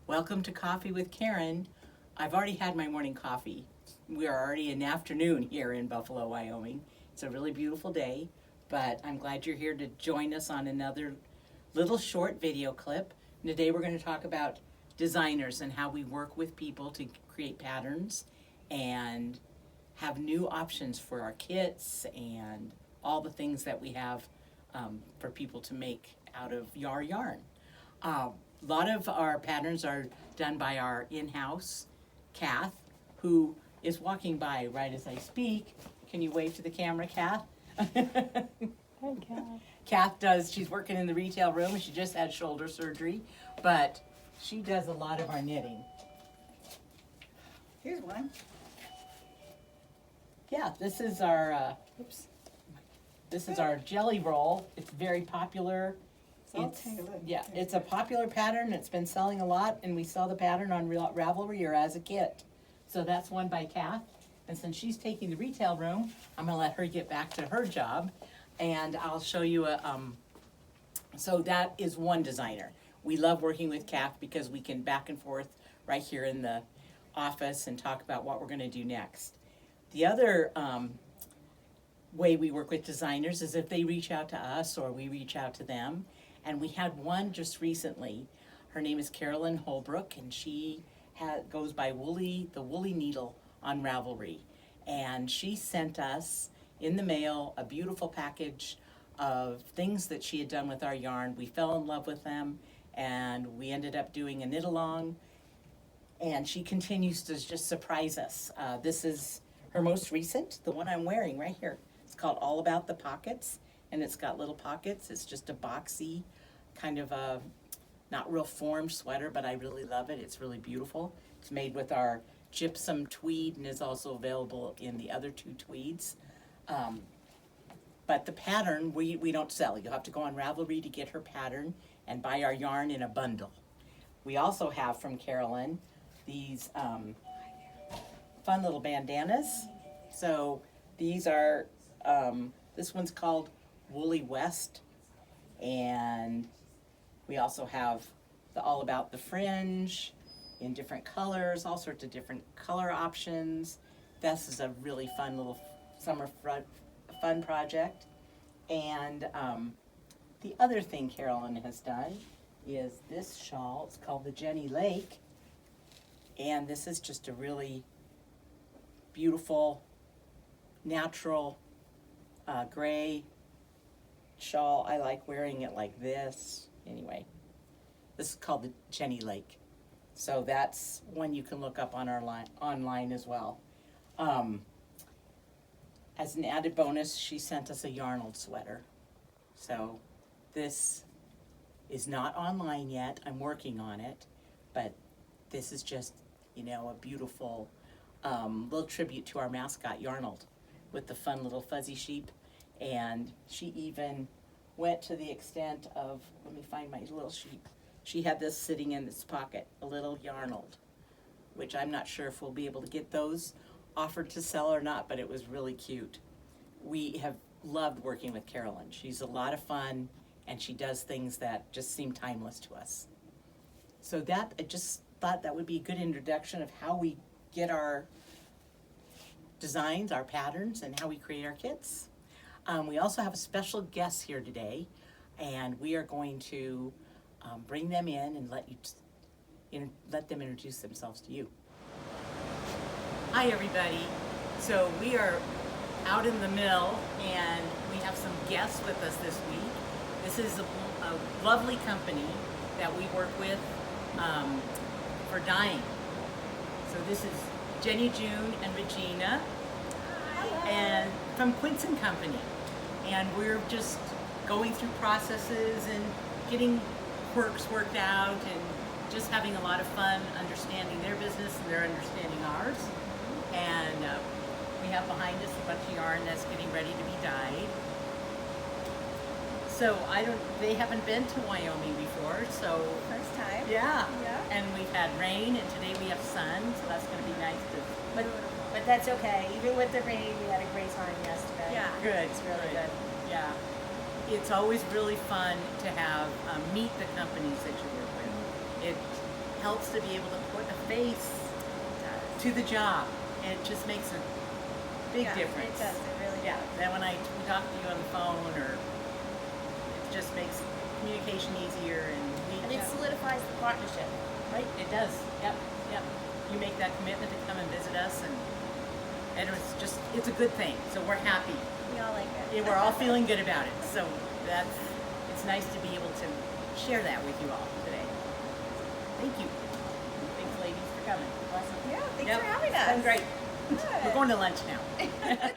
Welcome to Coffee with Karen. I've already had my morning coffee. We are already in the afternoon here in Buffalo, Wyoming. It's a really beautiful day, but I'm glad you're here to join us on another little short video clip. And today we're going to talk about designers and how we work with people to create patterns and have new options for our kits and all the things that we have for people to make out of our yarn. A lot of our patterns are done by our in-house Kath, who is walking by right as I speak. Can you wave to the camera, Kath? Hi, Kath. Kath does, she's working in the retail room and she just had shoulder surgery, but she does a lot of our knitting. Here's one. Yeah, this is our jelly roll. It's very popular. It's a popular pattern. It's been selling a lot, and we sell the pattern on Ravelry or as a kit. So that's one by Kath. And since she's taking the retail room, I'm gonna let her get back to her job, and I'll show you so that is one designer. We love working with Kath because we can back and forth right here in the office and talk about what we're gonna do next. The other way we work with designers is if they reach out to us or we reach out to them. And we had one just recently. Her name is Carolyn Holbrook, and she goes by the Woolly Needle on Ravelry. And she sent us in the mail a beautiful package of things that she had done with our yarn. We fell in love with them, and we ended up doing a knit along. And she continues to just surprise us. This is her most recent, the one I'm wearing right here. It's called All About the Pockets, and it's got little pockets. It's just a boxy, kind of a not real formed sweater, but I really love it. It's really beautiful. It's made with our gypsum tweed and is also available in the other two tweeds. But the pattern, we don't sell. You'll have to go on Ravelry to get her pattern and buy our yarn in a bundle. We also have from Carolyn these fun little bandanas. So these are, this one's called Woolly West, and we also have the All About the Fringe in different colors, all sorts of different color options. This is a really fun little summer fun project. And the other thing Carolyn has done is this shawl. It's called the Jenny Lake, and this is just a really beautiful, natural gray shawl. I like wearing it like this. Anyway, this is called the Jenny Lake. So that's one you can look up on our online as well. As an added bonus, she sent us a yarnled sweater. So this is not online yet. I'm working on it, but this is just, a beautiful little tribute to our mascot, Yarnold, with the fun little fuzzy sheep. And she even went to the extent of, let me find my little sheep. She had this sitting in this pocket, a little Yarnold, which I'm not sure if we'll be able to get those offered to sell or not, but it was really cute. We have loved working with Carolyn. She's a lot of fun, and she does things that just seem timeless to us. So I just thought that would be a good introduction of how we get our designs, our patterns, and how we create our kits. We also have a special guest here today, and we are going to bring them in and let them introduce themselves to you. Hi, everybody. So we are out in the mill, and we have some guests with us this week. This is a lovely company that we work with for dyeing. So this is Jenny, June, and Regina, and from Quince and Company. And we're just going through processes and getting quirks worked out and just having a lot of fun understanding their business and they're understanding ours. And we have behind us a bunch of yarn that's getting ready to be dyed. So they haven't been to Wyoming before, so. First time. Yeah. Yeah. And we've had rain, and today we have sun, so that's gonna be nice to. But that's okay. Even with the rain, we had a great time yesterday. Yeah. Good. It's really good. Yeah. It's always really fun to have meet the companies that you work with. It helps to be able to put a face to the job. It just makes a big difference. It does, it really Yeah, does. then when we talk to you on the phone, or it just makes communication easier, and And it solidifies the partnership. right, it does. Yep, yep. You make that commitment to come and visit us, and it's a good thing. So we're happy. We all like it. Yeah, we're all feeling good about it. So it's nice to be able to share that with you all today. Thank you. Thanks, ladies, for coming. Awesome. Yeah, thanks Yep, for having it's us. been great. Good. We're going to lunch now.